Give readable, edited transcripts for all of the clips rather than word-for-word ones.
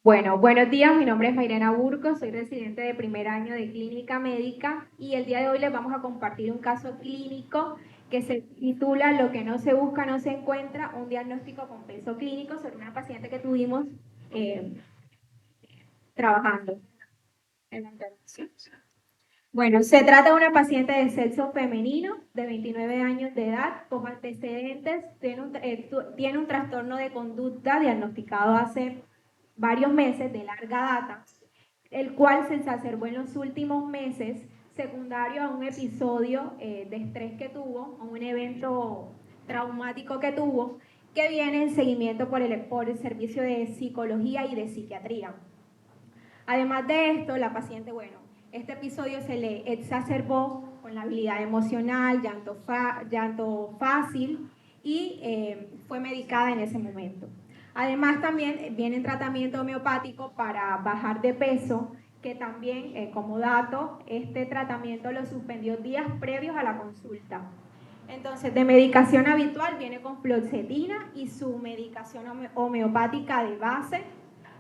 Bueno, buenos días, mi nombre es Mairena Burco, soy residente de primer año de clínica médica y el día de hoy les vamos a compartir un caso clínico que se titula Lo que no se busca no se encuentra, un diagnóstico con peso clínico sobre una paciente que tuvimos eh, trabajando en la intervención. Bueno, se trata de una paciente de sexo femenino de 29 años de edad, con antecedentes, tiene un trastorno de conducta diagnosticado hace varios meses de larga data, el cual se exacerbó en los últimos meses, secundario a un episodio de estrés que tuvo, a un evento traumático que tuvo, que viene en seguimiento por el servicio de psicología y de psiquiatría. Además de esto, la paciente, bueno, este episodio se le exacerbó con la habilidad emocional, llanto fácil y fue medicada en ese momento. Además, también viene en tratamiento homeopático para bajar de peso, que también, como dato, este tratamiento lo suspendió días previos a la consulta. Entonces, de medicación habitual viene con fluoxetina y su medicación homeopática de base,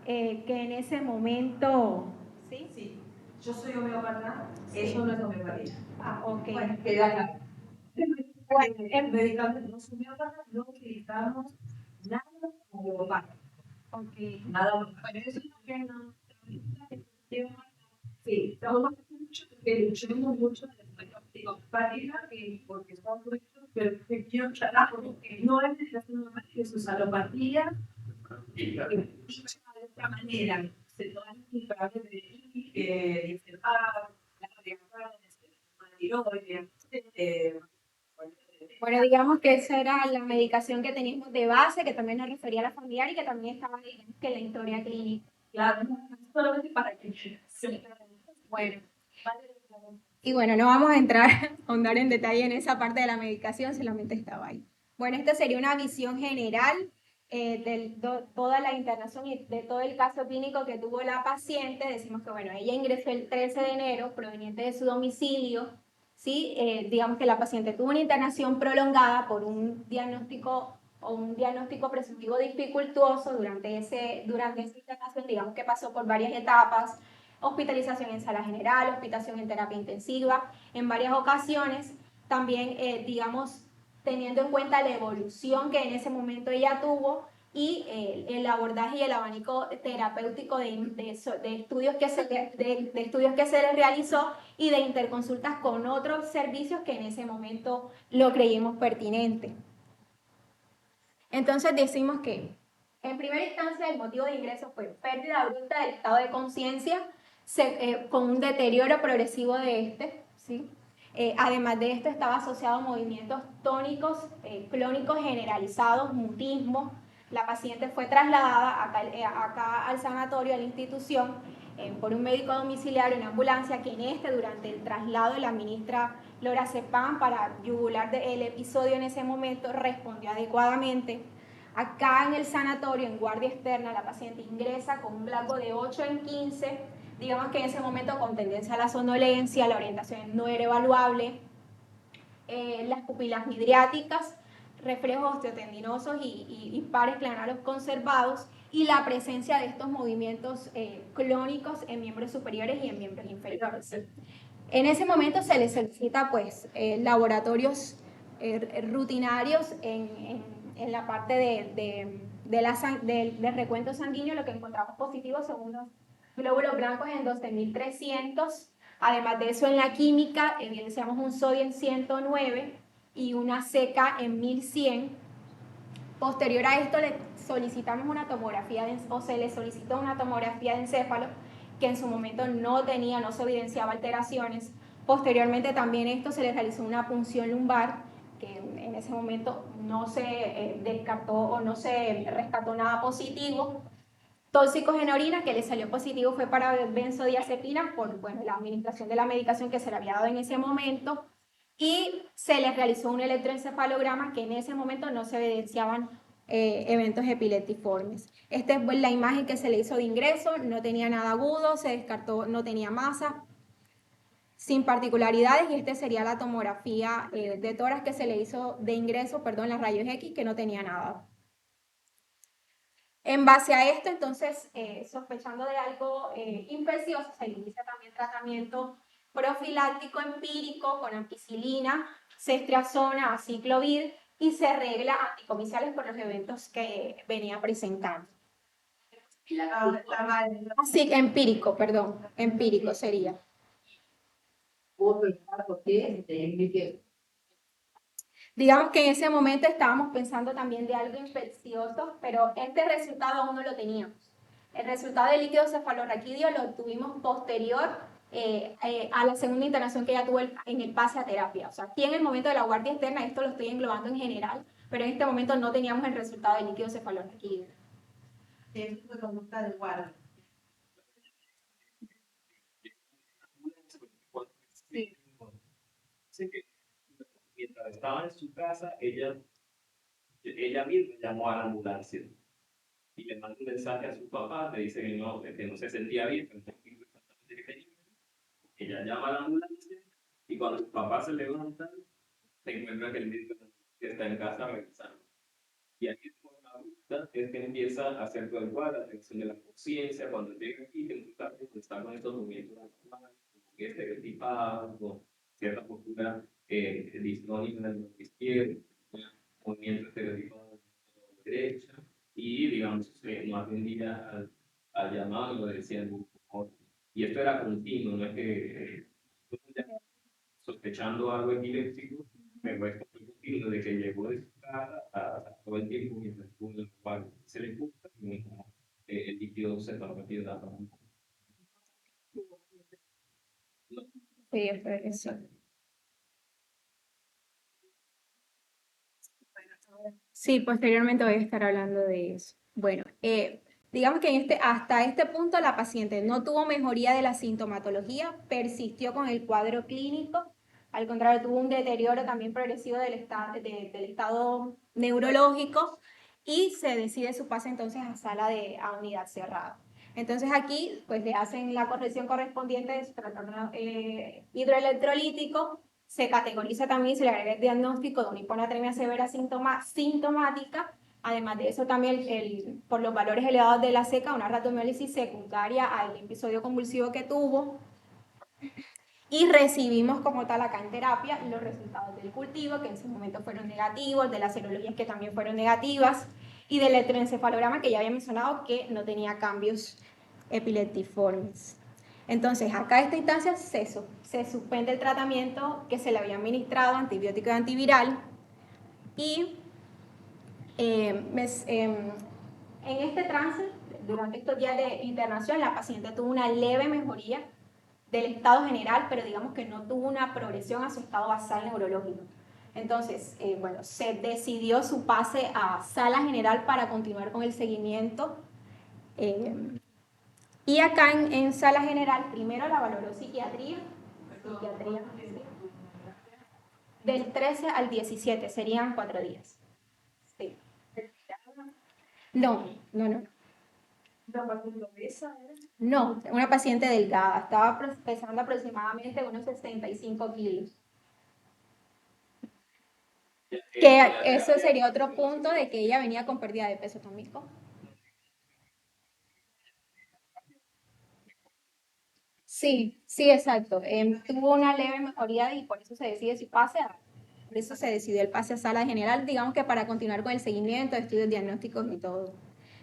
que en ese momento, ¿sí? Sí, yo soy homeópata, sí. Eso no es homeopatía. Ah, ok. Bueno, queda claro. Bueno, En medicamentos, los homeópatas no utilizamos nada homeopático. Ok. Nada homeopático. Bueno, eso es lo que nos lleva. Sí, trabajamos mucho porque luchamos mucho de la homeopática, porque son muchos, pero que yo trabajo, porque no es medicación homeopática, es alopatía, dicha de esta manera, se toman imparables de insertar, la tiroides, bueno, digamos que esa era la medicación que teníamos de base, que también nos refería a la familiar y que también estaba, digamos, que en la historia clínica. claro, solamente para que sí. Bueno. Y bueno, no vamos a entrar, a ahondar en detalle en esa parte de la medicación, solamente estaba ahí. Bueno, esta sería una visión general de toda la internación y de todo el caso clínico que tuvo la paciente. Decimos que, bueno, ella ingresó el 13 de enero proveniente de su domicilio, ¿sí? Digamos que la paciente tuvo una internación prolongada por un diagnóstico o un diagnóstico presuntivo dificultuoso durante esa internación, digamos que pasó por varias etapas, hospitalización en sala general, hospitalización en terapia intensiva, en varias ocasiones, también, digamos, teniendo en cuenta la evolución que en ese momento ella tuvo y el abordaje y el abanico terapéutico de estudios de estudios que se les realizó y de interconsultas con otros servicios que en ese momento lo creímos pertinente. Entonces decimos que, en primera instancia, el motivo de ingreso fue pérdida abrupta del estado de conciencia con un deterioro progresivo de este, ¿sí? Además de esto, estaba asociado a movimientos tónicos, clónicos generalizados, mutismo. La paciente fue trasladada acá al sanatorio, a la institución, por un médico domiciliario en ambulancia, que durante el traslado le administra lorazepam para yugular el episodio en ese momento, respondió adecuadamente. Acá en el sanatorio, en guardia externa, la paciente ingresa con un blanco de 8 en 15, digamos que en ese momento con tendencia a la somnolencia, la orientación no era evaluable, las pupilas midriáticas, reflejos osteotendinosos y pares clanaros conservados, y la presencia de estos movimientos clónicos en miembros superiores y en miembros inferiores. En ese momento se le solicita pues laboratorios rutinarios en la parte del recuento sanguíneo. Lo que encontramos positivo son unos glóbulos blancos en 12.300. Además de eso, en la química evidenciamos un sodio en 109 y una seca en 1100. Posterior a esto le solicitamos una tomografía o se le solicitó una tomografía de encéfalo, que en su momento no se evidenciaba alteraciones. Posteriormente también esto se le realizó una punción lumbar, que en ese momento no se descartó o no se rescató nada positivo. Tóxicos en orina, que le salió positivo, fue para benzodiazepina por la administración de la medicación que se le había dado en ese momento, y se le realizó un electroencefalograma, que en ese momento no se evidenciaban eventos epileptiformes. Esta es la imagen que se le hizo de ingreso, no tenía nada agudo, se descartó, no tenía masa, sin particularidades, y esta sería la tomografía de tórax que se le hizo de ingreso, perdón, las rayos X, que no tenía nada. En base a esto, entonces, sospechando de algo infeccioso, se inicia también tratamiento profiláctico empírico con ampicilina, ceftriaxona, aciclovir y se regla anticomiциales por los eventos que venía presentando. La madre, Así, empírico, perdón, empírico sería. Digamos que en ese momento estábamos pensando también de algo infeccioso, pero este resultado aún no lo teníamos. El resultado del líquido cefalorraquídeo lo obtuvimos posterior a la segunda internación que ella tuvo en el pase a terapia. O sea, aquí en el momento de la guardia externa, esto lo estoy englobando en general, pero en este momento no teníamos el resultado del líquido cefalorraquídeo. es una conducta de guardia. Sí. Dice que mientras estaba en su casa, ella misma llamó a la ambulancia y le mandó un mensaje a su papá, le dice que no se sentía bien, pero no dijo exactamente qué tenía. Ella llama a la ambulancia y cuando su papá se levanta, se encuentra que el médico está en casa revisando. Y aquí por la ruta es que empieza a hacer todo igual, la atención de la conciencia, cuando llega aquí, que está con estos movimientos normales, estereotipados, con cierta postura distónica en el izquierdo, movimiento estereotipado en la derecha, y digamos, no atendía al llamado, lo decían muy mejor. Y esto era continuo, no es que sospechando algo epiléptico, me muestra muy continuo de que llegó de su casa a todo el tiempo mientras estuvo en el lugar. Se le gusta y el líquido se está metiendo a Sí, eso. Sí, posteriormente voy a estar hablando de eso. Bueno, digamos que hasta este punto la paciente no tuvo mejoría de la sintomatología, persistió con el cuadro clínico, al contrario, tuvo un deterioro también progresivo del estado neurológico y se decide su pase entonces a unidad cerrada. Entonces aquí pues le hacen la corrección correspondiente de su trastorno hidroelectrolítico, se categoriza también, se le agrega el diagnóstico de una hiponatremia severa sintomática. Además de eso, también por los valores elevados de la seca, una ratomiólisis secundaria al episodio convulsivo que tuvo. Y recibimos como tal acá en terapia los resultados del cultivo, que en ese momento fueron negativos, de las serologías que también fueron negativas, y del electroencefalograma que ya había mencionado que no tenía cambios epileptiformes. Entonces, acá a esta instancia se suspende el tratamiento que se le había administrado, antibiótico y antiviral, y en este trance, durante estos días de internación, la paciente tuvo una leve mejoría del estado general, pero digamos que no tuvo una progresión a su estado basal neurológico. Entonces, bueno, se decidió su pase a sala general para continuar con el seguimiento. Y acá en sala general, primero la valoró psiquiatría del 13 al 17, serían 4 días. Sí. No, no, no. No, una paciente delgada, estaba pesando aproximadamente unos 65 kilos. Que eso sería otro punto de que ella venía con pérdida de peso también. Sí, sí, exacto. Tuvo una leve mejoría y por eso se decide si por eso se decidió el pase a sala general, digamos que para continuar con el seguimiento, estudios diagnósticos y todo.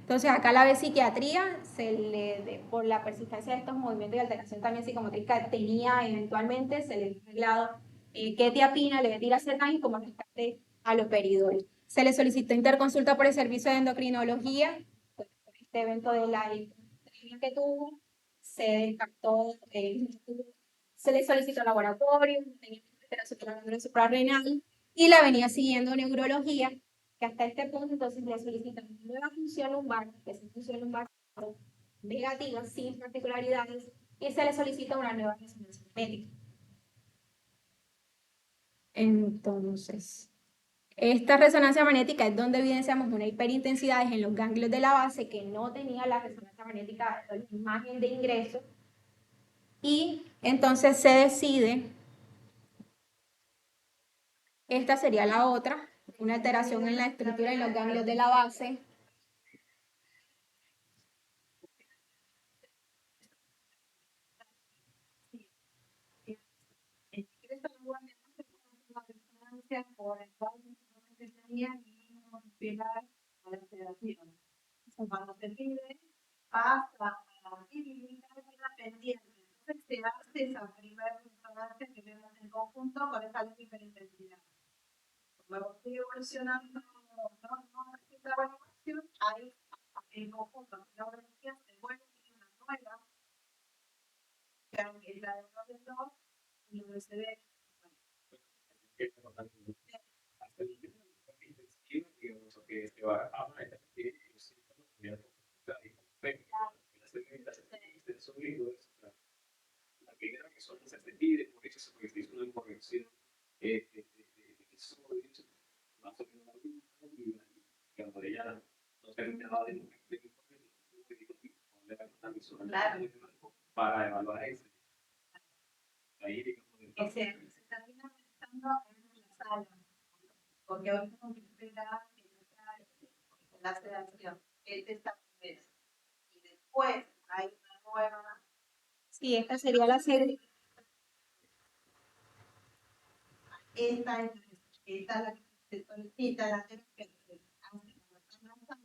Entonces acá la psiquiatría, por la persistencia de estos movimientos y alteración también psicomotriz que tenía eventualmente, se le ha arreglado quetiapina, levetiracetam y como rescate aloperidol. Se le solicitó interconsulta por el servicio de endocrinología, por este evento de la hipotiroidismo que tuvo, se descartó, se le solicitó laboratorio, tenía alteración suprarrenal y la venía siguiendo neurología, que hasta este punto entonces le solicitan una nueva función lumbar, que es función lumbar negativa, sin particularidades, y se le solicita una nueva resonancia magnética. Entonces, esta resonancia magnética es donde evidenciamos una hiperintensidad en los ganglios de la base que no tenía la resonancia magnética de la imagen de ingreso, y entonces se decide, esta sería la otra, una alteración en la estructura en los ganglios de la base. sustancia por el cual simplemente tenía mínimo pilar a la sedación. Cuando se pide, pasa a la clínica y queda pendiente. Entonces se hace esa primera resonancia que vemos en conjunto con esa luz hiperintensidad. Luego sigue evolucionando, no necesita evaluación, ahí en conjunto con la urología se vuelve a una nueva, que es la de los dos, y donde se ve. Hasta el límite de la intensiva, digamos, que se va a hablar de los síntomas de la la primera que son se pide, por eso se puede decir una corrección de sodios, más o menos y cuando ella no se enteraba de para evaluar eso. Ahí, digamos, Se termina manejando en la sala, porque hoy tengo que esperar que la sedación, esta primera. Y después hay una nueva. Sí, esta sería la serie. Esta es la que se solicita, la terapia que se hace cuando está en la sala.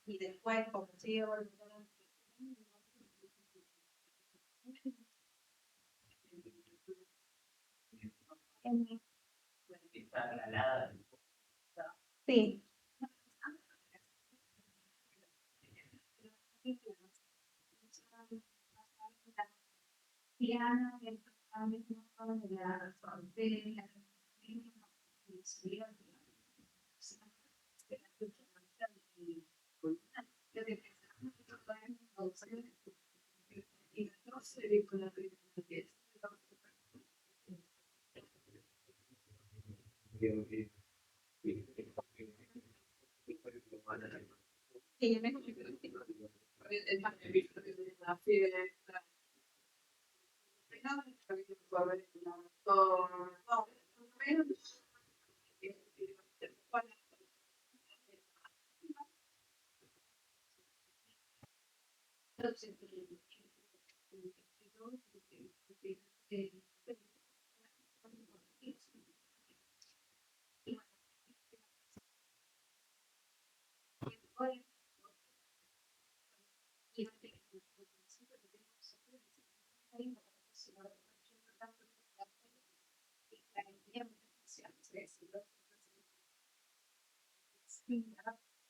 Y después, como sigue evolucionando, Sí.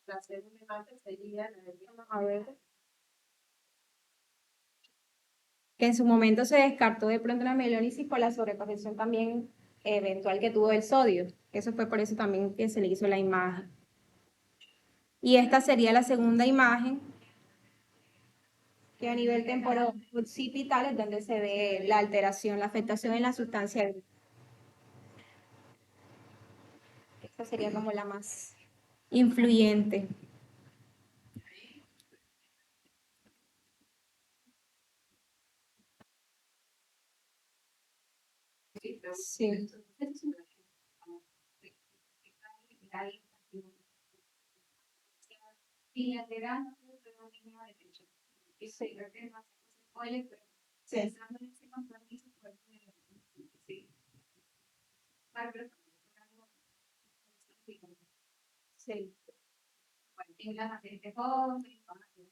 la segunda parte sería A ver. Que en su momento se descartó de pronto la melónisis por la sobrecorrección también eventual que tuvo del sodio. Eso fue por eso también que se le hizo la imagen. Y esta sería la segunda imagen, que a nivel temporo-occipital es donde se ve la alteración, la afectación en la sustancia. Esta sería como la más influyente. Sí. bilateral, pero línea de pecho. Sí, creo que más se puede, pero pensando en ese compromiso, pues sí. Pero Sí. bueno, en la gente joven, van a hacer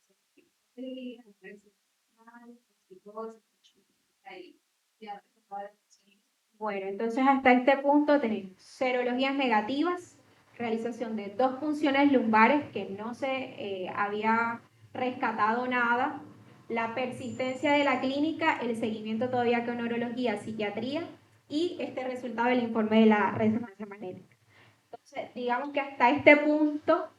ahí, ya, Bueno, entonces hasta este punto tenemos serologías negativas, realización de 2 punciones lumbares que no se había rescatado nada, la persistencia de la clínica, el seguimiento todavía con neurología, psiquiatría y este resultado del informe de la resonancia magnética. Entonces, digamos que hasta este punto,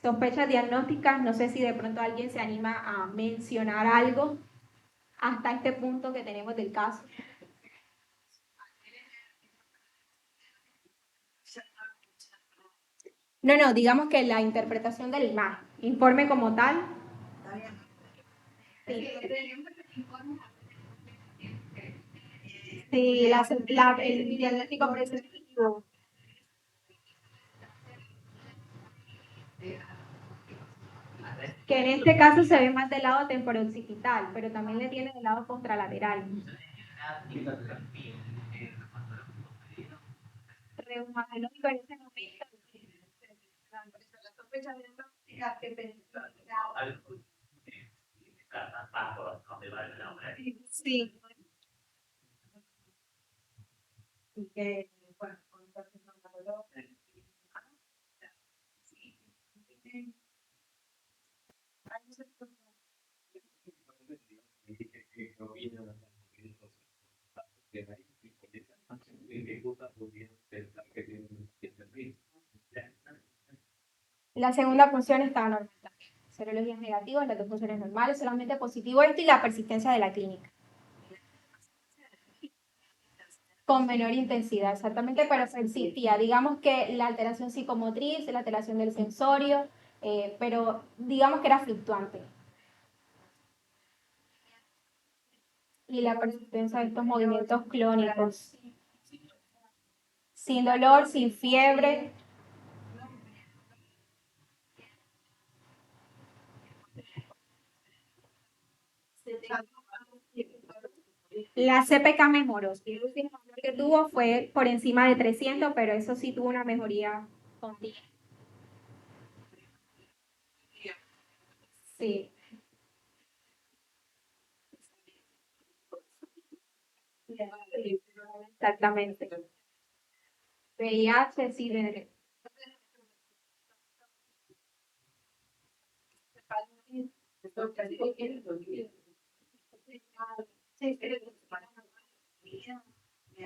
sospechas diagnósticas, no sé si de pronto alguien se anima a mencionar algo hasta este punto que tenemos del caso. No, digamos que la interpretación de la imagen, informe como tal. Sí, sí el diagnóstico prescriptivo. Que en este caso se ve más del lado temporooccipital, pero también le tiene del lado contralateral. reumatológico en ese momento. La sospecha diagnóstica que pensó. Sí. Y que, bueno, con un paciente reumatológico. La segunda función estaba normal también. Serologías negativas, las dos funciones normales, solamente positivo esto y la persistencia de la clínica. Con menor intensidad, exactamente, pero persistía. Digamos que la alteración psicomotriz, la alteración del sensorio, pero digamos que era fluctuante. Y la persistencia de estos movimientos clónicos. Sin dolor, sin fiebre. La CPK mejoró. El último valor que tuvo fue por encima de 300, pero eso sí tuvo una mejoría continua. Sí. Exactamente. VIH, sí,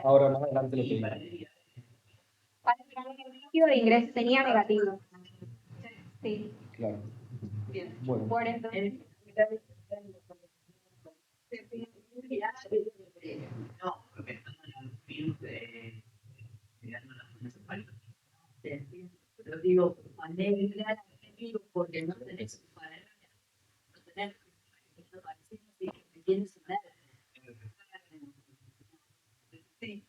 Ahora más adelante lo que diga. para el líquido de ingreso tenía negativo. Sí. Claro. Bueno. Por eso. Pero digo, anémica, porque no tenés para no tener que tienes una Sí.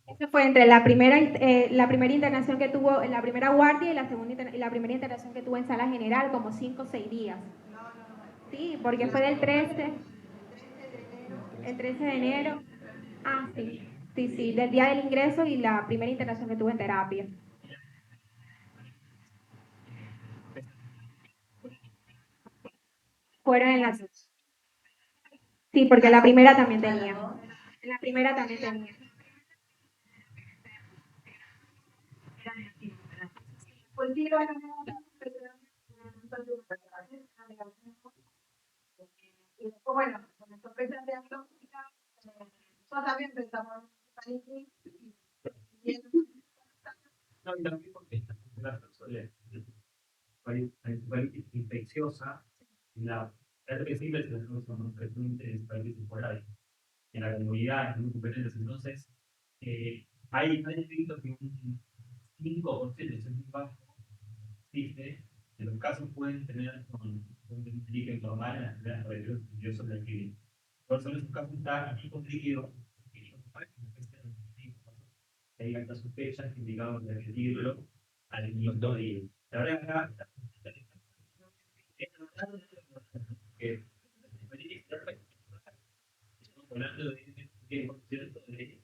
Eso fue entre la primera internación que tuvo en la primera guardia y la primera internación que tuvo en sala general, como 5 o 6 días. Sí, porque fue del 13, el 13 de enero. Ah, sí, sí, del día del ingreso y la primera internación que tuvo en terapia. Fueron en las... Sí, porque la primera también tenía. La primera también tenía. Y después, bueno, con la sospecha diagnóstica, nosotros también pensamos en y No, y también porque la parálisis infecciosa, la RP-Simples son frecuentes parálisis temporales. En la comunidad, en muy competentes, entonces, hay escrito que un 5% es muy bajo, existe, en los casos pueden tener con un líquido normal en las primeras radiaciones nerviosas del clínico. Por eso en estos casos está aquí con líquido, que no parece una especie de hay altas sospechas que indicamos de repetirlo al minuto de la verdad acá que estamos hablando de 10% de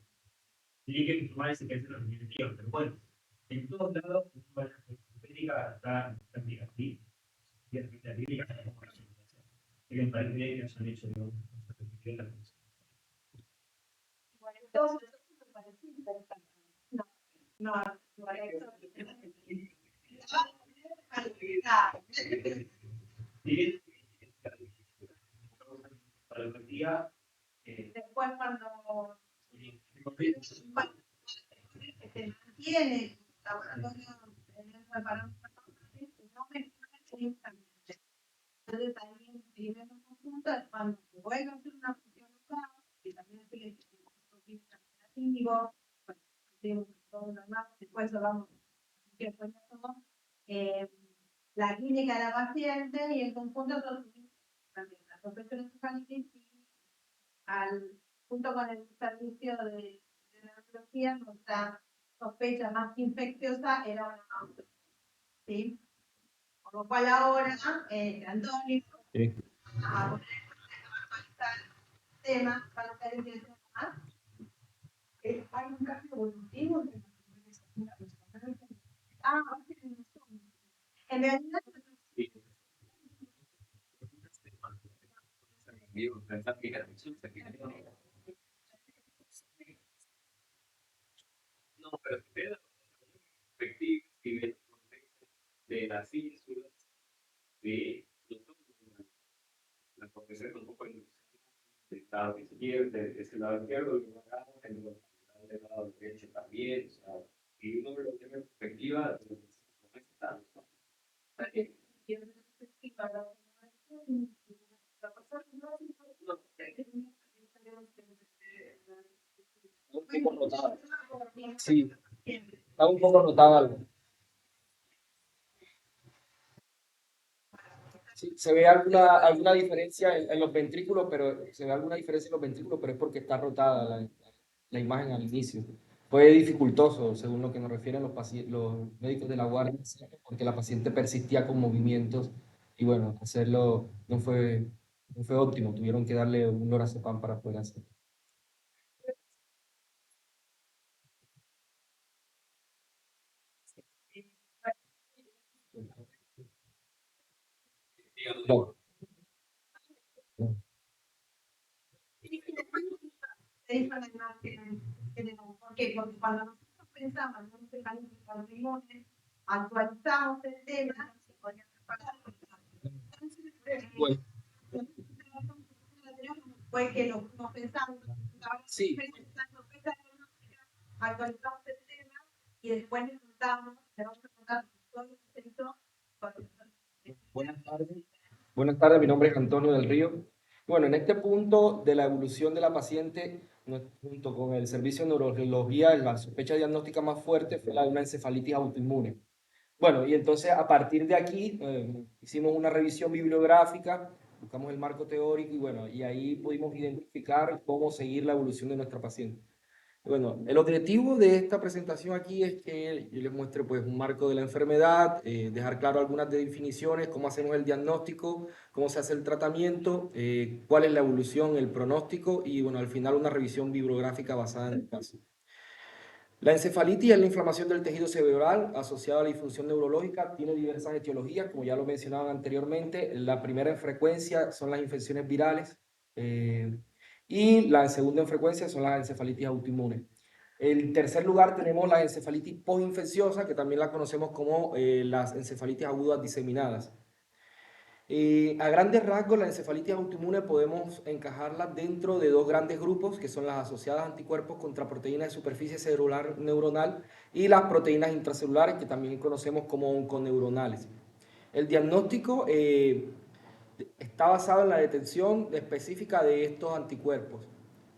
líquidos informales que es los negativos, pero bueno, en todos lados la esférica está aquí y la clínica está como representación. Que me parece que nos han hecho una repetición de la cosa. bueno, entonces, no, no, Para el día, después cuando se mantiene el laboratorio preparando no mejora directamente. Entonces ahí en primer conjunto es cuando se vuelve a hacer una función local, que también sigue siendo un poquito alternativo, bueno, tenemos todo lo demás, después lo vamos a que fue todo, la clínica de la paciente y el conjunto también las profesiones y junto con el servicio de neurología, nuestra sospecha más infecciosa era una auto. ¿Sí? Por cual ahora, Antonio, Sí. a poner actualizar el tema para estar entendiendo más. Hay un cambio evolutivo entre las mujeres y la persona. En realidad, No, pero si te das una perspectiva y ves el contexto de las ínsulas, de la profesión un poco de del lado izquierdo, de ese lado izquierdo, y del lado derecho también, o sea, y uno lo tiene en perspectiva de los estados, ¿no? Un poco notada. Sí, está un poco notada algo. Sí, se ve alguna diferencia en los ventrículos, pero se ve alguna diferencia en los ventrículos, pero es porque está rotada la imagen al inicio. Fue dificultoso, según lo que nos refieren los médicos de la guardia, porque la paciente persistía con movimientos y bueno, hacerlo no fue óptimo. Tuvieron que darle un lorazepam para poder hacerlo. No, no. porque cuando nosotros pensamos en un mecanismo de patrimonio, actualizamos el tema, se podría preparar. Bueno, Fue que nos pensamos, sí. actualizamos el tema y después le contamos, le vamos a contar todo el proceso. Buenas tardes. Buenas tardes, mi nombre es Antonio del Río. Bueno, en este punto de la evolución de la paciente, junto con el servicio de neurología, la sospecha diagnóstica más fuerte fue la de una encefalitis autoinmune. Bueno, y entonces a partir de aquí hicimos una revisión bibliográfica, buscamos el marco teórico y bueno, y ahí pudimos identificar cómo seguir la evolución de nuestra paciente. Bueno, el objetivo de esta presentación aquí es que yo les muestre pues un marco de la enfermedad, dejar claro algunas definiciones, cómo hacemos el diagnóstico, cómo se hace el tratamiento, cuál es la evolución, el pronóstico y bueno, al final una revisión bibliográfica basada en el caso. La encefalitis es la inflamación del tejido cerebral asociada a la disfunción neurológica, tiene diversas etiologías, como ya lo mencionaban anteriormente. La primera en frecuencia son las infecciones virales y la segunda en frecuencia son las encefalitis autoinmunes. En tercer lugar tenemos la encefalitis postinfecciosa, que también la conocemos como las encefalitis agudas diseminadas. A grandes rasgos, la encefalitis autoinmune podemos encajarla dentro de dos grandes grupos, que son las asociadas a anticuerpos contra proteínas de superficie celular neuronal y las proteínas intracelulares, que también conocemos como onconeuronales. El diagnóstico está basado en la detección específica de estos anticuerpos.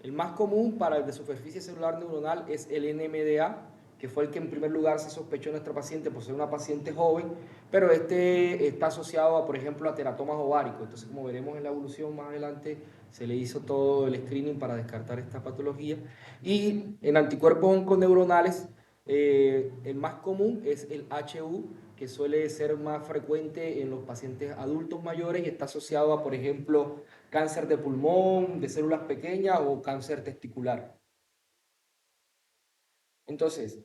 El más común para el de superficie celular neuronal es el NMDA, que fue el que en primer lugar se sospechó en nuestra paciente por ser una paciente joven, pero este está asociado a, por ejemplo, a teratomas ováricos. Entonces, como veremos en la evolución más adelante, se le hizo todo el screening para descartar esta patología. Y en anticuerpos onconeuronales, el más común es el HU, que suele ser más frecuente en los pacientes adultos mayores y está asociado a, por ejemplo, cáncer de pulmón, de células pequeñas o cáncer testicular. Entonces,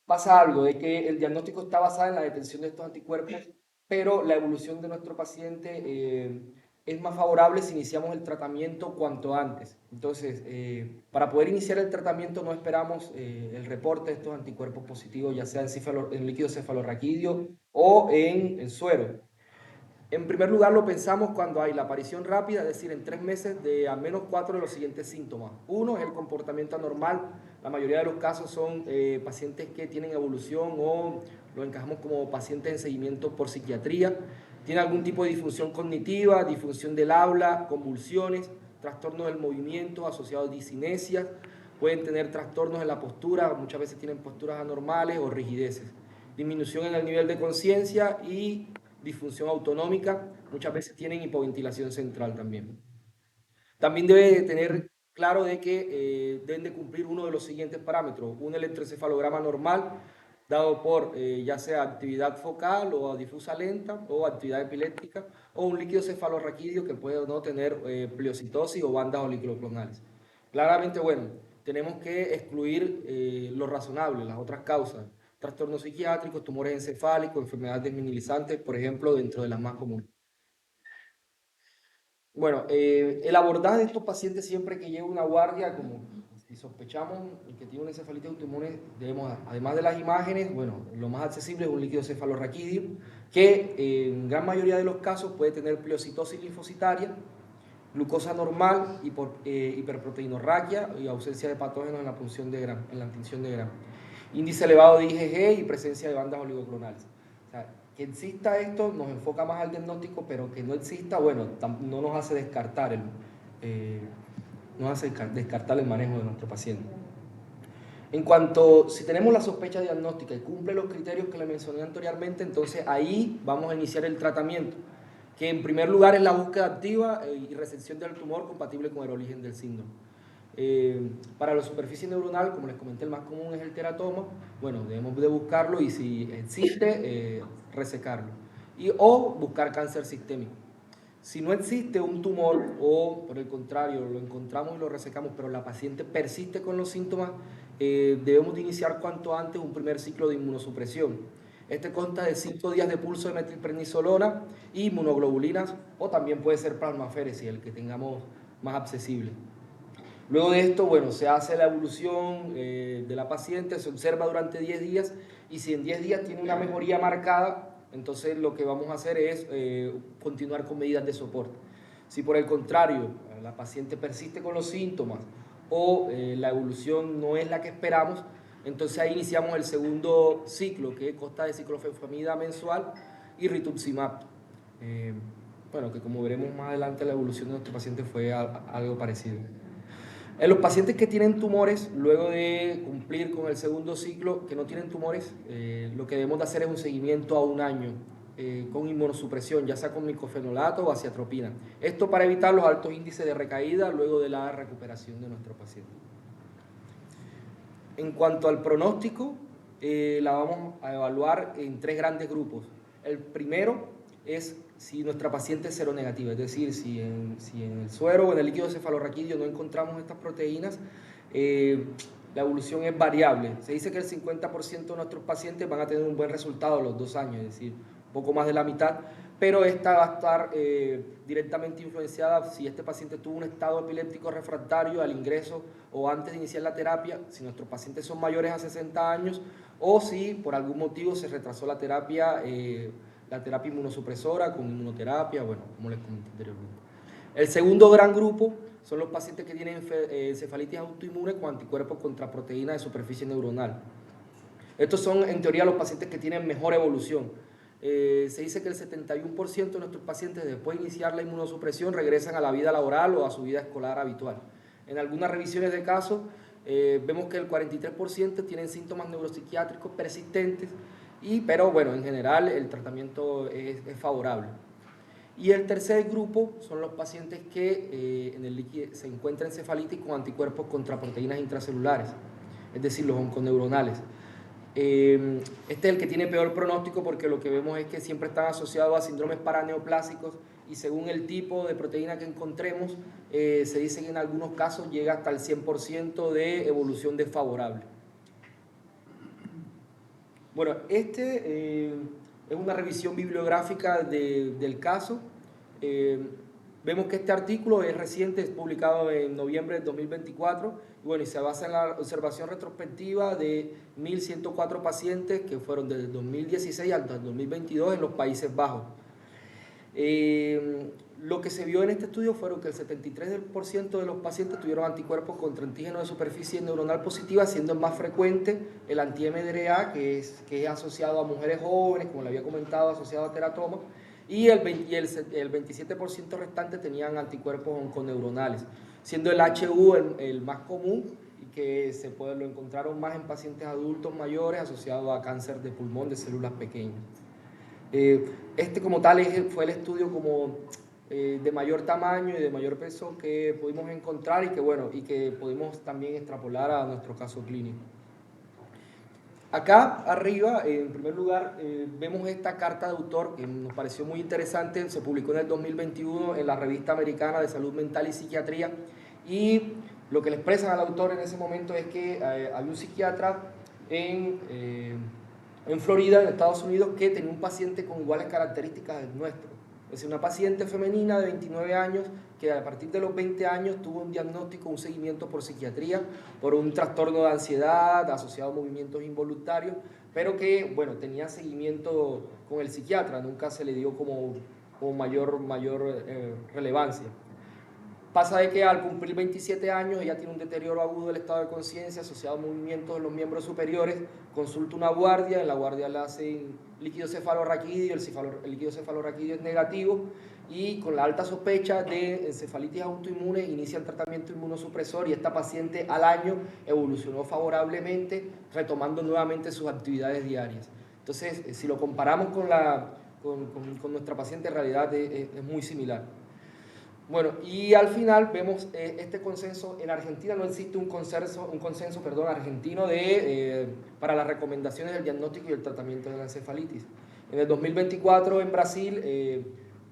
pasa algo de que el diagnóstico está basado en la detección de estos anticuerpos, pero la evolución de nuestro paciente es más favorable si iniciamos el tratamiento cuanto antes. Entonces, para poder iniciar el tratamiento no esperamos el reporte de estos anticuerpos positivos, ya sea en líquido cefalorraquídeo o en suero. En primer lugar, lo pensamos cuando hay la aparición rápida, es decir, en 3 meses de al menos 4 de los siguientes síntomas. Uno es el comportamiento anormal. La mayoría de los casos son pacientes que tienen evolución o lo encajamos como pacientes en seguimiento por psiquiatría. Tiene algún tipo de disfunción cognitiva, disfunción del habla, convulsiones, trastornos del movimiento asociados a disinesias. Pueden tener trastornos en la postura, muchas veces tienen posturas anormales o rigideces. Disminución en el nivel de conciencia y disfunción autonómica, muchas veces tienen hipoventilación central también. También debe tener claro de que deben de cumplir uno de los siguientes parámetros: un electroencefalograma normal, dado por ya sea actividad focal o difusa lenta o actividad epiléptica o un líquido cefalorraquídeo que puede no tener pliocitosis o bandas oligoclonales. Claramente, bueno, tenemos que excluir lo razonable, las otras causas, trastornos psiquiátricos, tumores encefálicos, enfermedades desminimizantes, por ejemplo, dentro de las más comunes. Bueno, el abordaje de estos pacientes siempre que llega una guardia, como si sospechamos que tiene una encefalitis autoinmune, debemos, además de las imágenes, bueno, lo más accesible es un líquido cefalorraquídeo, que en gran mayoría de los casos puede tener pliocitosis linfocitaria, glucosa normal, hiperproteinorraquia y ausencia de patógenos en la punción de Gram, en la tinción de Gram. Índice elevado de IgG y presencia de bandas oligoclonales. O sea, que exista esto nos enfoca más al diagnóstico, pero que no exista, bueno, no nos hace descartar descartar el manejo de nuestro paciente. En cuanto, si tenemos la sospecha diagnóstica y cumple los criterios que le mencioné anteriormente, entonces ahí vamos a iniciar el tratamiento, que en primer lugar es la búsqueda activa y resección del tumor compatible con el origen del síndrome. Para la superficie neuronal, como les comenté, el más común es el teratoma. Bueno, debemos de buscarlo y si existe, resecarlo. O buscar cáncer sistémico. Si no existe un tumor o, por el contrario, lo encontramos y lo resecamos, pero la paciente persiste con los síntomas, debemos de iniciar cuanto antes un primer ciclo de inmunosupresión. Este consta de 5 días de pulso de metilprednisolona y inmunoglobulinas, o también puede ser plasmaféresis, el que tengamos más accesible. Luego de esto, bueno, se hace la evolución de la paciente, se observa durante 10 días y si en 10 días tiene una mejoría marcada, entonces lo que vamos a hacer es continuar con medidas de soporte. Si por el contrario la paciente persiste con los síntomas o la evolución no es la que esperamos, entonces ahí iniciamos el segundo ciclo, que consta de ciclofosfamida mensual y rituximab. Bueno, que como veremos más adelante, la evolución de nuestro paciente fue algo parecido. En los pacientes que tienen tumores, luego de cumplir con el segundo ciclo, que no tienen tumores, lo que debemos de hacer es un seguimiento a 1 año con inmunosupresión, ya sea con micofenolato o aciatropina. Esto para evitar los altos índices de recaída luego de la recuperación de nuestro paciente. En cuanto al pronóstico, la vamos a evaluar en 3 grandes grupos. El primero es si nuestra paciente es seronegativa, es decir, si en el suero o en el líquido cefalorraquídeo no encontramos estas proteínas, la evolución es variable. Se dice que el 50% de nuestros pacientes van a tener un buen resultado a los 2 años, es decir, un poco más de la mitad, pero esta va a estar directamente influenciada si este paciente tuvo un estado epiléptico refractario al ingreso o antes de iniciar la terapia, si nuestros pacientes son mayores a 60 años o si por algún motivo se retrasó la terapia inmunosupresora con inmunoterapia, bueno, como les comenté anteriormente. El segundo gran grupo son los pacientes que tienen encefalitis autoinmune con anticuerpos contra proteínas de superficie neuronal. Estos son, en teoría, los pacientes que tienen mejor evolución. Se dice que el 71% de nuestros pacientes, después de iniciar la inmunosupresión, regresan a la vida laboral o a su vida escolar habitual. En algunas revisiones de casos, vemos que el 43% tienen síntomas neuropsiquiátricos persistentes, pero bueno, en general el tratamiento es favorable. Y el tercer grupo son los pacientes que en el líquido se encuentra encefalitis con anticuerpos contra proteínas intracelulares, es decir, los onconeuronales. Este es el que tiene peor pronóstico porque lo que vemos es que siempre están asociados a síndromes paraneoplásicos y según el tipo de proteína que encontremos, se dice que en algunos casos llega hasta el 100% de evolución desfavorable. Bueno, es una revisión bibliográfica del caso. Vemos que este artículo es reciente, es publicado en noviembre de 2024 y, bueno, y se basa en la observación retrospectiva de 1.104 pacientes que fueron desde el 2016 hasta el 2022 en los Países Bajos. Lo que se vio en este estudio fueron que el 73% de los pacientes tuvieron anticuerpos contra antígenos de superficie neuronal positiva, siendo el más frecuente el anti-MDRA, que es asociado a mujeres jóvenes, como le había comentado, asociado a teratoma, y el 27% restante tenían anticuerpos onconeuronales, siendo el HU el más común y que lo encontraron más en pacientes adultos mayores asociado a cáncer de pulmón de células pequeñas. Como tal fue el estudio de mayor tamaño y de mayor peso que pudimos encontrar y que pudimos también extrapolar a nuestro caso clínico. Acá arriba, en primer lugar, vemos esta carta de autor que nos pareció muy interesante, se publicó en el 2021 en la revista americana de salud mental y psiquiatría, y lo que le expresan al autor en ese momento es que había un psiquiatra en Florida, en Estados Unidos, que tenía un paciente con iguales características del nuestro. Es decir, una paciente femenina de 29 años que a partir de los 20 años tuvo un diagnóstico, un seguimiento por psiquiatría, por un trastorno de ansiedad asociado a movimientos involuntarios, pero que, bueno, tenía seguimiento con el psiquiatra, nunca se le dio como mayor relevancia. Pasa de que al cumplir 27 años ella tiene un deterioro agudo del estado de conciencia asociado a movimientos de los miembros superiores, consulta una guardia, en la guardia le hacen líquido cefalorraquídeo, el líquido cefalorraquídeo es negativo, y con la alta sospecha de encefalitis autoinmune inicia el tratamiento inmunosupresor, y esta paciente al año evolucionó favorablemente, retomando nuevamente sus actividades diarias. Entonces, si lo comparamos con nuestra paciente, en realidad es muy similar. Bueno, y al final vemos este consenso. En Argentina no existe un consenso argentino para las recomendaciones del diagnóstico y el tratamiento de la encefalitis. En el 2024 en Brasil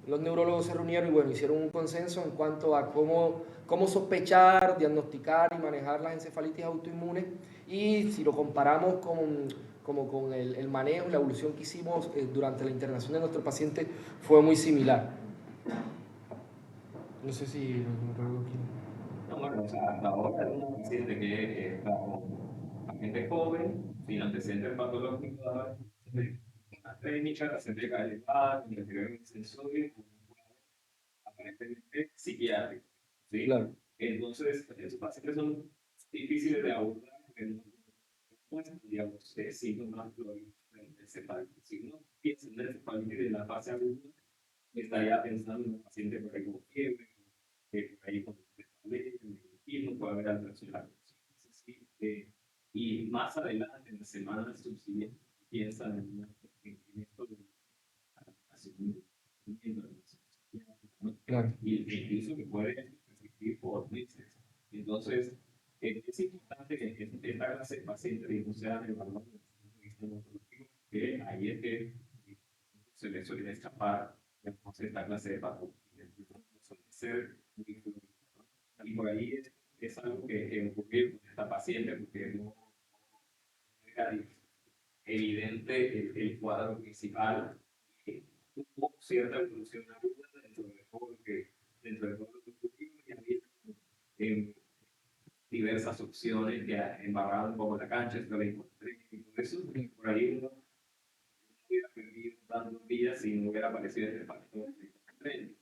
los neurólogos se reunieron y bueno, hicieron un consenso en cuanto a cómo sospechar, diagnosticar y manejar las encefalitis autoinmunes, y si lo comparamos con el manejo y la evolución que hicimos durante la internación de nuestro paciente, fue muy similar. No sé si No, bueno, o sea, ahora es una paciente que está con gente joven, sin antecedentes patológicos, una técnica, la centríca elevada, con deterioro sensorio, con un cuadro aparentemente psiquiátrico, ¿sí? Claro. Entonces, esos pacientes son difíciles de abordar porque no estudiamos síntomas de encefalitis. Si uno piensa en encefalitis de la fase aguda, estaría pensando en un paciente por ahí con fiebre, por ahí con y no puede haber alteración de la conciencia. Y más adelante, en las semanas subsiguientes, piensan en esto de claro. Y incluso que puede persistir por meses. Entonces, es importante que esta clase de pacientes sean evaluados desde el punto de vista neurológico, que ahí es que se les suele escapar esta clase de patologías. Suele ser muy fluido. Y por ahí es algo que ocurrió con esta paciente, porque no era evidente el cuadro principal. Hubo cierta evolución aguda dentro de todo lo que ocurrió, y había diversas opciones que embarraban un poco la cancha, esto lo encontré y todo eso. Por ahí uno hubiera perdido tantos días si no hubiera aparecido este factor de encontré.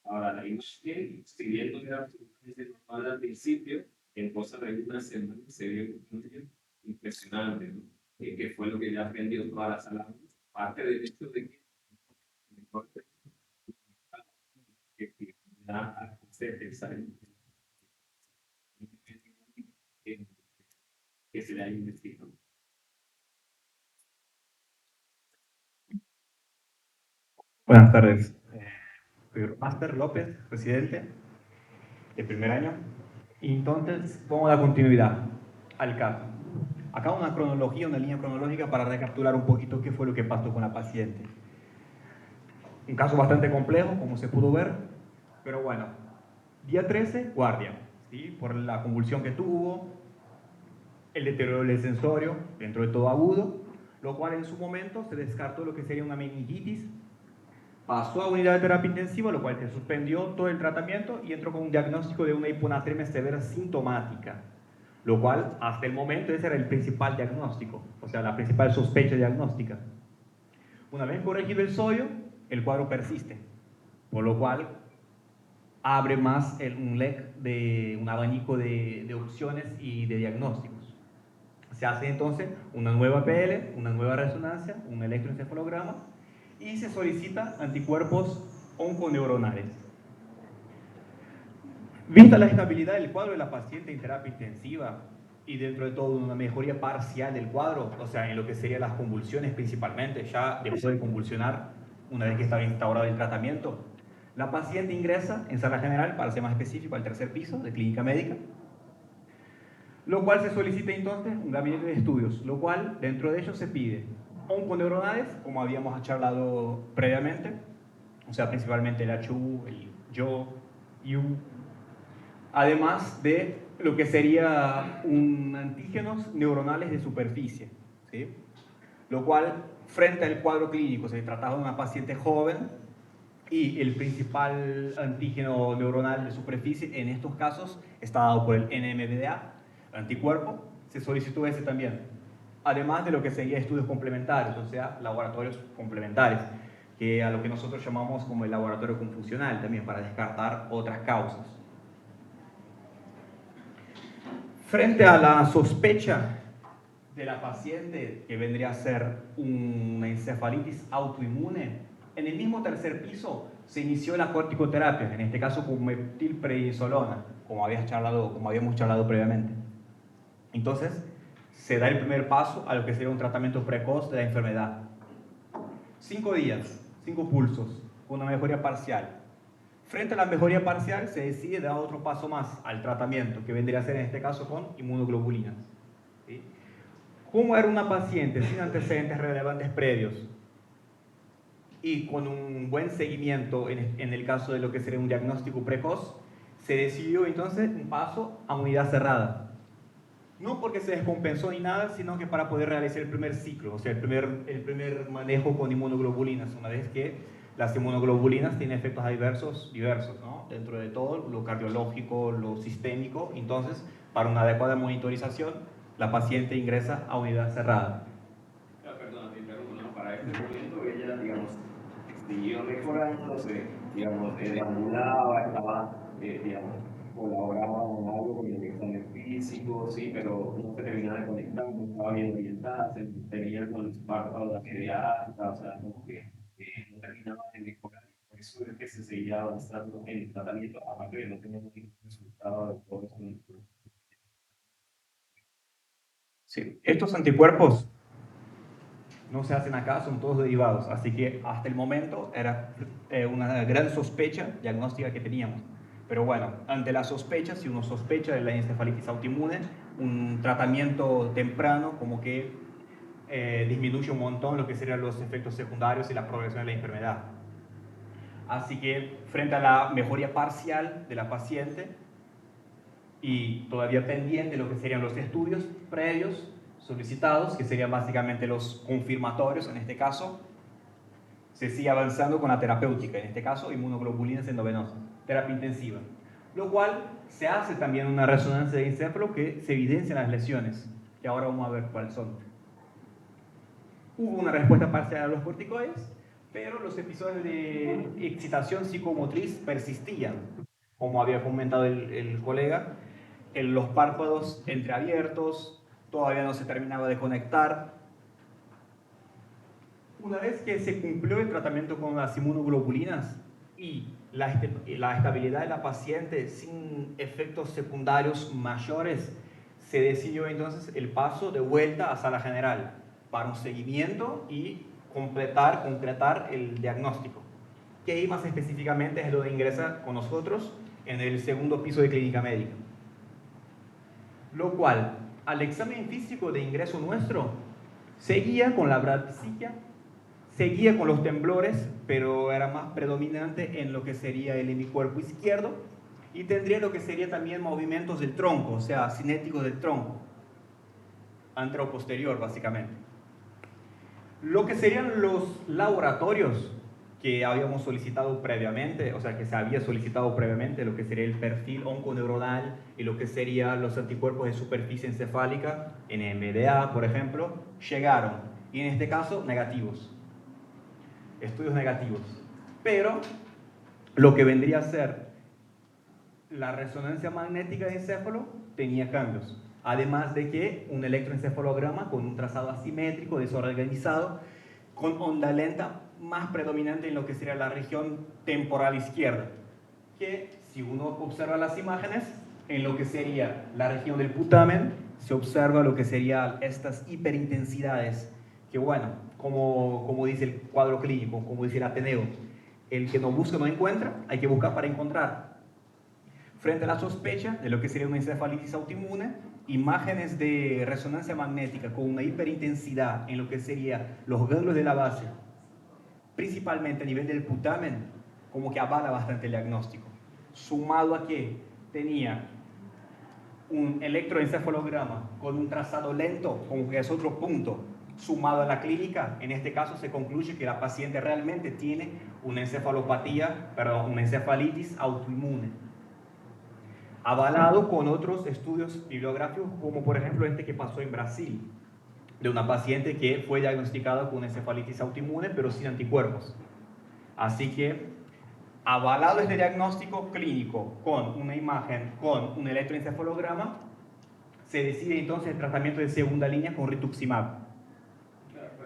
Ahora, la imagen, si bien no era absolutamente normal al principio, en cosa de una semana se vio un cambio impresionante, ¿no? Que fue lo que ya aprendió toda la sala. Parte del hecho de que que se le haya investigado. Buenas tardes. Soy Master López, residente de primer año. Y entonces vamos a dar continuidad al caso. Acá una cronología, una línea cronológica para recapitular un poquito qué fue lo que pasó con la paciente. Un caso bastante complejo, como se pudo ver, pero bueno. Día 13, guardia, ¿sí? Por la convulsión que tuvo, el deterioro del sensorio, dentro de todo agudo, lo cual en su momento se descartó lo que sería una meningitis. Pasó a unidad de terapia intensiva, lo cual se suspendió todo el tratamiento y entró con un diagnóstico de una hiponatremia severa sintomática, lo cual hasta el momento ese era el principal diagnóstico, o sea, la principal sospecha diagnóstica. Una vez corregido el sodio, el cuadro persiste, por lo cual abre más un abanico de opciones y de diagnósticos. Se hace entonces una nueva PL, una nueva resonancia, un electroencefalograma, y se solicita anticuerpos onconeuronales. Vista la estabilidad del cuadro de la paciente en terapia intensiva y dentro de todo una mejoría parcial del cuadro, o sea, en lo que serían las convulsiones principalmente, ya dejó de convulsionar una vez que estaba instaurado el tratamiento, la paciente ingresa en sala general, para ser más específico, al tercer piso de clínica médica. lo cual se solicita entonces un gabinete de estudios, lo cual dentro de ellos se pide onconeuronales, como habíamos charlado previamente, o sea, principalmente el HU, el YO, U, además de lo que sería un antígenos neuronales de superficie, ¿sí? Lo cual, frente al cuadro clínico, se trataba de una paciente joven y el principal antígeno neuronal de superficie en estos casos está dado por el NMDA, anticuerpo, se solicitó ese también. Además de lo que sería estudios complementarios, o sea, laboratorios complementarios, que a lo que nosotros llamamos como el laboratorio confusional también, para descartar otras causas. Frente a la sospecha de la paciente que vendría a ser una encefalitis autoinmune, en el mismo tercer piso se inició la corticoterapia, en este caso con metilprednisolona, como habíamos charlado previamente. Entonces, se da el primer paso a lo que sería un tratamiento precoz de la enfermedad. 5 días, 5 pulsos, con una mejoría parcial. Frente a la mejoría parcial, se decide dar otro paso más al tratamiento, que vendría a ser en este caso con inmunoglobulinas. ¿Sí? Como era una paciente sin antecedentes relevantes previos y con un buen seguimiento en el caso de lo que sería un diagnóstico precoz, se decidió entonces un paso a unidad cerrada. No porque se descompensó ni nada, sino que para poder realizar el primer ciclo, o sea, el primer manejo con inmunoglobulinas, una vez que las inmunoglobulinas tienen efectos diversos, ¿no? Dentro de todo, lo cardiológico, lo sistémico. Entonces, para una adecuada monitorización, la paciente ingresa a unidad cerrada. Perdón, te interrumpo, ¿no? Para este momento ella, digamos, siguió mejorándose, digamos, deambulaba, estaba, digamos, colaboraba en algo con el examen físico, sí, pero no se terminaba de conectar, no estaba bien orientada, tenía con los párpados la media alta, o sea, como que no terminaba de mejorar. Por eso es que se seguía avanzando en el tratamiento, aparte de no tener ningún resultado de todo eso. Sí, estos anticuerpos no se hacen acá, son todos derivados, así que hasta el momento era una gran sospecha diagnóstica que teníamos. Pero bueno, ante la sospecha, si uno sospecha de la encefalitis autoinmune, un tratamiento temprano como que disminuye un montón lo que serían los efectos secundarios y la progresión de la enfermedad. Así que frente a la mejoría parcial de la paciente y todavía pendiente lo que serían los estudios previos solicitados, que serían básicamente los confirmatorios en este caso, se sigue avanzando con la terapéutica, en este caso inmunoglobulinas endovenosas, terapia intensiva, lo cual se hace también una resonancia de encéfalo que se evidencian las lesiones, que ahora vamos a ver cuáles son. Hubo una respuesta parcial a los corticoides, pero los episodios de excitación psicomotriz persistían, como había comentado el colega, en los párpados entreabiertos, todavía no se terminaba de conectar. Una vez que se cumplió el tratamiento con las inmunoglobulinas y la estabilidad de la paciente sin efectos secundarios mayores, se decidió entonces el paso de vuelta a sala general para un seguimiento y concretar el diagnóstico, que ahí más específicamente es donde ingresa con nosotros en el segundo piso de clínica médica. Lo cual, al examen físico de ingreso nuestro, seguía con la bradicitia, seguía con los temblores, pero era más predominante en lo que sería el hemicuerpo izquierdo, y tendría lo que sería también movimientos del tronco, o sea, cinéticos del tronco, anteroposterior básicamente. Lo que serían los laboratorios que habíamos solicitado previamente, o sea, que se había solicitado previamente, lo que sería el perfil onconeuronal y lo que serían los anticuerpos de superficie encefálica, NMDA, por ejemplo, llegaron, y en este caso, negativos. Estudios negativos. Pero lo que vendría a ser la resonancia magnética de encéfalo tenía cambios. Además de que un electroencefalograma con un trazado asimétrico, desorganizado, con onda lenta más predominante en lo que sería la región temporal izquierda, que si uno observa las imágenes, en lo que sería la región del putamen, se observa lo que serían estas hiperintensidades, que bueno, como dice el cuadro clínico, como dice el Ateneo, el que no busca no encuentra, hay que buscar para encontrar. frente a la sospecha de lo que sería una encefalitis autoinmune, imágenes de resonancia magnética con una hiperintensidad en lo que sería los ganglios de la base, principalmente a nivel del putamen, como que avala bastante el diagnóstico. Sumado a que tenía un electroencefalograma con un trazado lento, como que es otro punto, sumado a la clínica, en este caso se concluye que la paciente realmente tiene una encefalopatía, perdón, una encefalitis autoinmune, avalado con otros estudios bibliográficos, como por ejemplo este que pasó en Brasil, de una paciente que fue diagnosticada con una encefalitis autoinmune, pero sin anticuerpos. Así que, avalado este diagnóstico clínico con una imagen, con un electroencefalograma, se decide entonces el tratamiento de segunda línea con rituximab.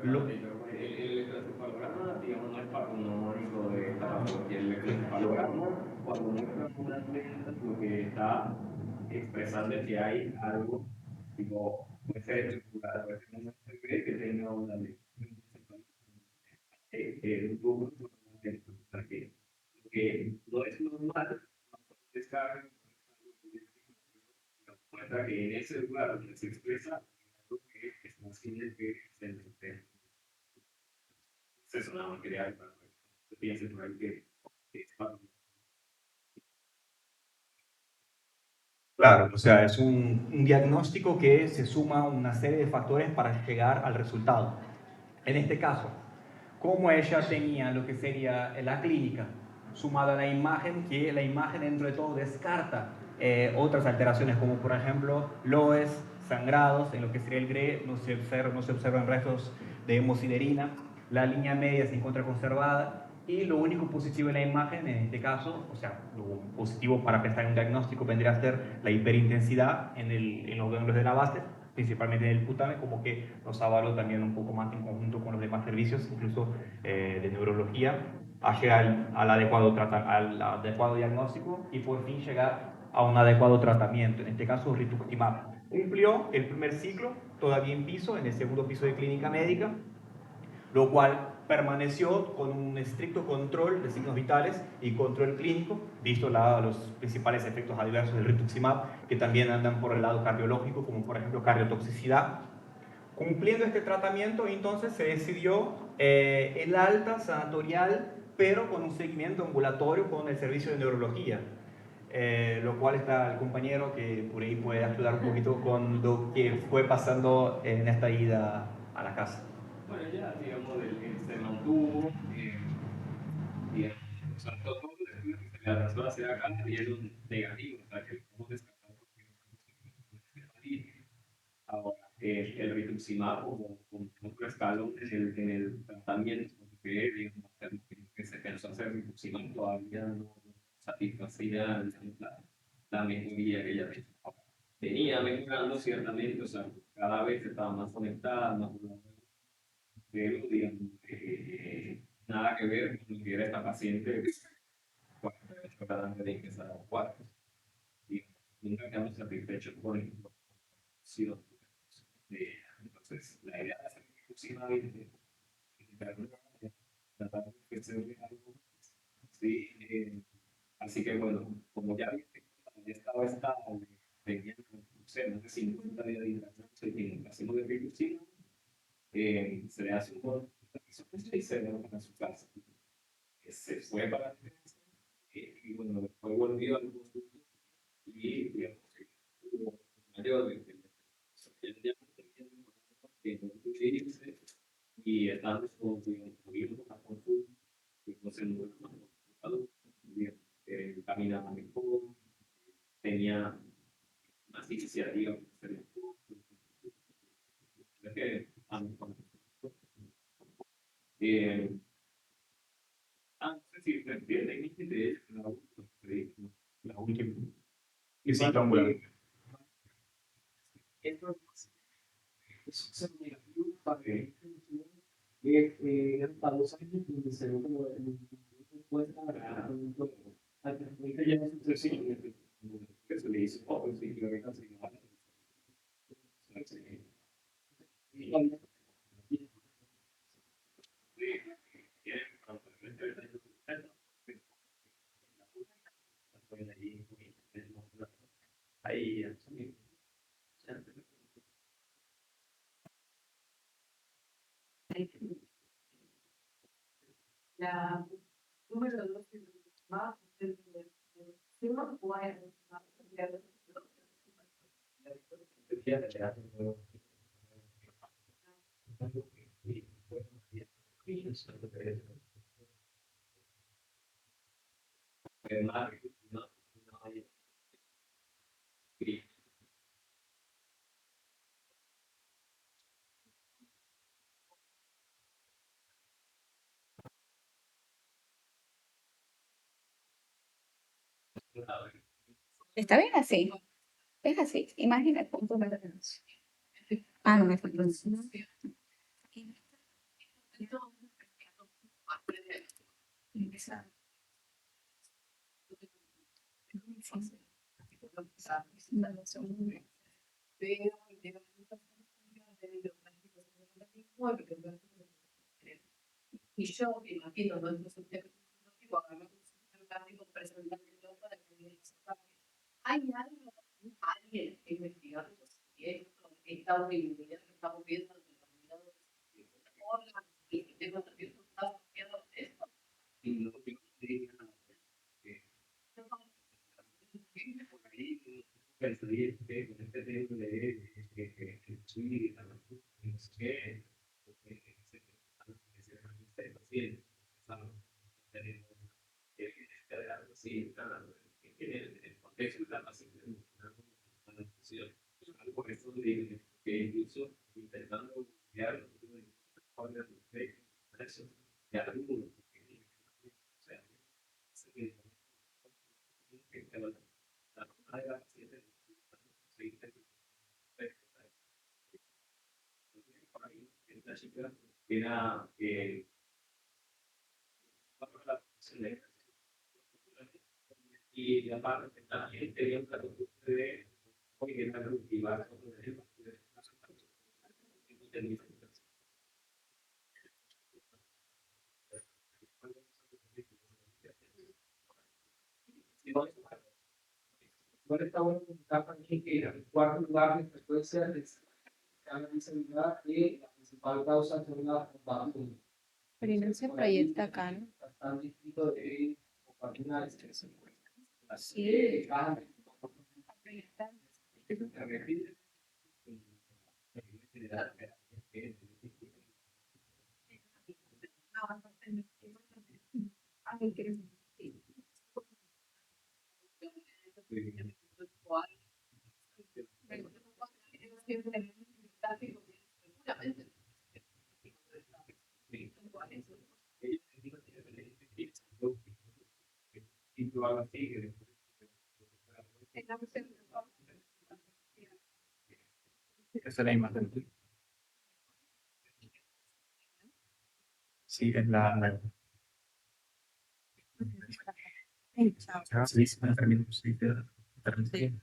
El electroencefalograma, digamos, no es para un neumónico de esta patología. El electroencefalograma, cuando muestra unas letras, lo que está expresando es que hay algo, tipo, puede ser circular, puede ser un cree que tenga una un tubo dentro, o sea, que lo que no es normal, no es carga, muestra que en ese lugar donde se expresa algo que es más simple que es una material para que se piense por ahí que es para. Claro, o sea, es un diagnóstico que se suma una serie de factores para llegar al resultado. En este caso, como ella tenía lo que sería la clínica, sumada a la imagen, que la imagen dentro de todo descarta otras alteraciones, como por ejemplo loes, sangrados, en lo que sería el GRE no se observan restos de hemosiderina, la línea media se encuentra conservada, y lo único positivo en la imagen, en este caso, o sea, lo positivo para pensar en un diagnóstico vendría a ser la hiperintensidad en los ganglios de la base, principalmente en el putamen, como que nos avaló también un poco más en conjunto con los demás servicios, incluso de neurología, a llegar al adecuado diagnóstico y por fin llegar a un adecuado tratamiento, en este caso rituximab. Cumplió el primer ciclo, todavía en piso, en el segundo piso de clínica médica, lo cual permaneció con un estricto control de signos vitales y control clínico, visto los principales efectos adversos del rituximab, que también andan por el lado cardiológico, como por ejemplo cardiotoxicidad. Cumpliendo este tratamiento, entonces se decidió el alta sanatorial, pero con un seguimiento ambulatorio con el servicio de neurología. Lo cual está el compañero que por ahí puede ayudar un poquito con lo que fue pasando en esta ida a la casa. Bueno, ya, digamos, se mantuvo, digamos, o sea, todos los estudios que se le trató de hacer acá dieron negativos, o sea, que podemos descartar porque ahora, el rituximab como otro escalón en el tratamiento, porque digamos, que se pensó hacer rituximab todavía no satisfacía la mejoría que ella tenía mejorando ciertamente, o sea, cada vez estaba más conectada, más pero digamos, nada que ver con lo que era esta paciente cuando tratando de ingresar a cuartos. Y nunca quedamos satisfechos con el opción. Entonces, la idea de hacer exclusivamente, tratar de ofrecerle algo, sí, así que bueno, como ya viste, ya estaba estable, tenía, no sé, más de 50 días de hidratación y en hacemos de reducir, se le hace un buen y se le va para su casa. Se fue para la defensa y bueno, después volvió al consultorio y digamos que hubo mayor de que no pude irse y estando concluyendo la consulta, no se nos caminaba mejor, tenía más iniciativa para hacer que no sé si te entienden, de la última. Y sí, ambulante. Esto es negativo para que para 2 años donde se ve como respuesta a que ya es sucesivo que se le hizo pues sí, lo que cancelaba Ahí, La número 2 que va el tema cuál Está bien así. Es así. Imagina punto de menos. Ah, no, es y yo imagino, ¿no? Entonces, agarramos un plástico, presentar para que hay algo, alguien que investiga esto, esta horribilidad que estamos viendo en determinados órganos y sistemas nerviosos, está asociado a esto. y no diría que por ahí pensaría que con este tema de subir a los no sé qué, se paciente, teniendo de algo así, en el contexto de la paciente, una discusión. Algo que esto digo, que incluso intentando guiar los eso, de algunos, o sea, la paciente esta chica era y aparte también tenía la costumbre de hoy en la cultivar Igual está bueno comentar también que en cuarto lugar de frecuencia es la visibilidad de la principal causa de una vacuna. Pero no se proyecta acá, ¿no? Bastante distinto de vacunas. Sí. Ay, creo. Esa es la imagen. Sí, es la nueva. Sí, sí, también, sí, también.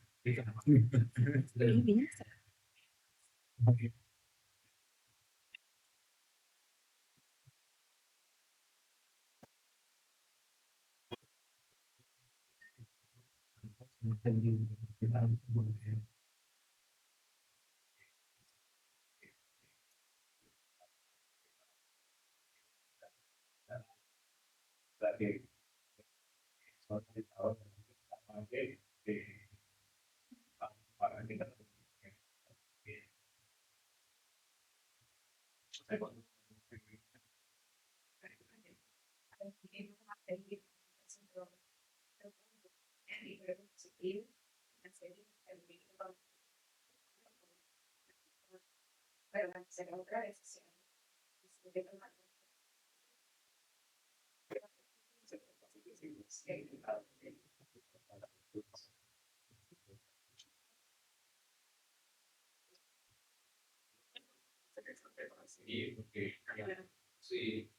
Sí,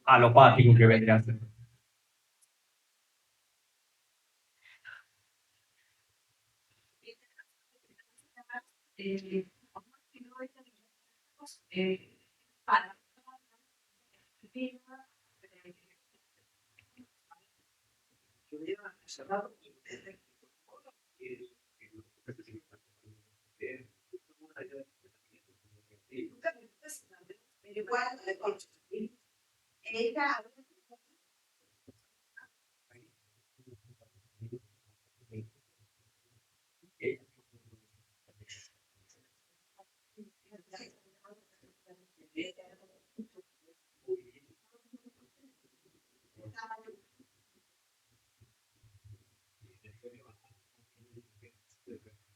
Alopático que vendría a ser. cerrado.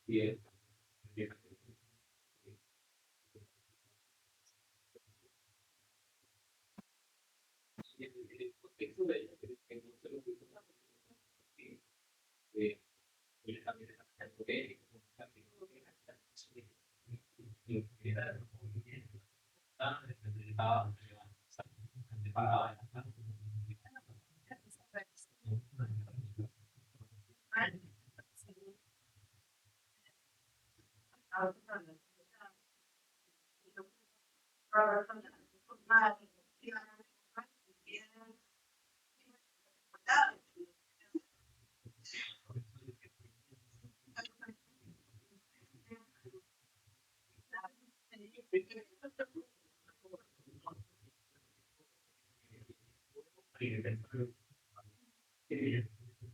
Bien. En el contexto de ella, que no se lo digo, él también está haciendo él, también era estaba separado.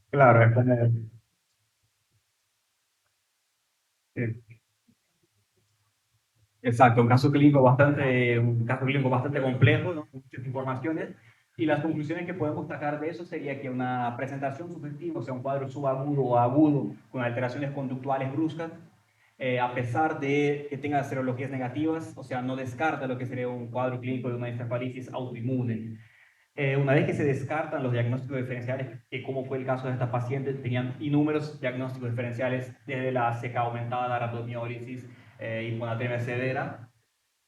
Claro, es como... Exacto, un caso clínico bastante complejo, ¿no? Muchas informaciones. Y las conclusiones que podemos sacar de eso sería que una presentación subjetiva, o sea, un cuadro subagudo o agudo con alteraciones conductuales bruscas, a pesar de que tenga serologías negativas, o sea, no descarta lo que sería un cuadro clínico de una encefalitis autoinmune. Una vez que se descartan los diagnósticos diferenciales, que como fue el caso de esta paciente, tenían innúmeros diagnósticos diferenciales desde la ceca aumentada, rhabdomiólisis, hiponatremia severa.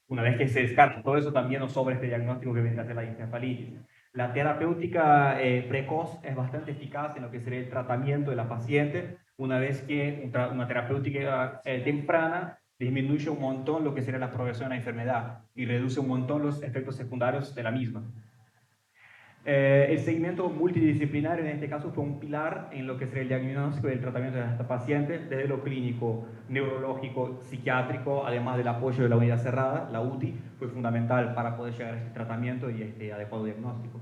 Una vez que se descarta todo eso, también nos sobra este diagnóstico que viene a ser la encefalitis. La terapéutica precoz es bastante eficaz en lo que sería el tratamiento de la paciente. Una vez que una terapéutica temprana disminuye un montón lo que sería la progresión de la enfermedad y reduce un montón los efectos secundarios de la misma. El seguimiento multidisciplinario en este caso fue un pilar en lo que sería el diagnóstico y el tratamiento de esta paciente, desde lo clínico, neurológico, psiquiátrico, además del apoyo de la unidad cerrada, la UTI, fue fundamental para poder llegar a este tratamiento y este adecuado diagnóstico.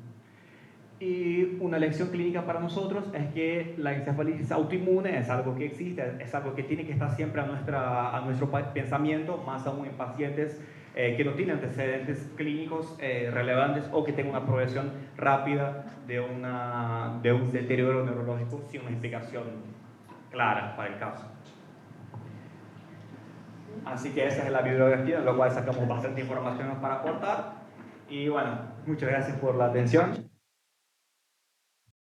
Y una lección clínica para nosotros es que la encefalitis autoinmune es algo que existe, es algo que tiene que estar siempre a nuestro pensamiento, más aún en pacientes que no tienen antecedentes clínicos relevantes o que tengan una progresión rápida de un deterioro neurológico sin una explicación clara para el caso. Así que esa es la bibliografía, en la cual sacamos bastante información para aportar. Y bueno, muchas gracias por la atención.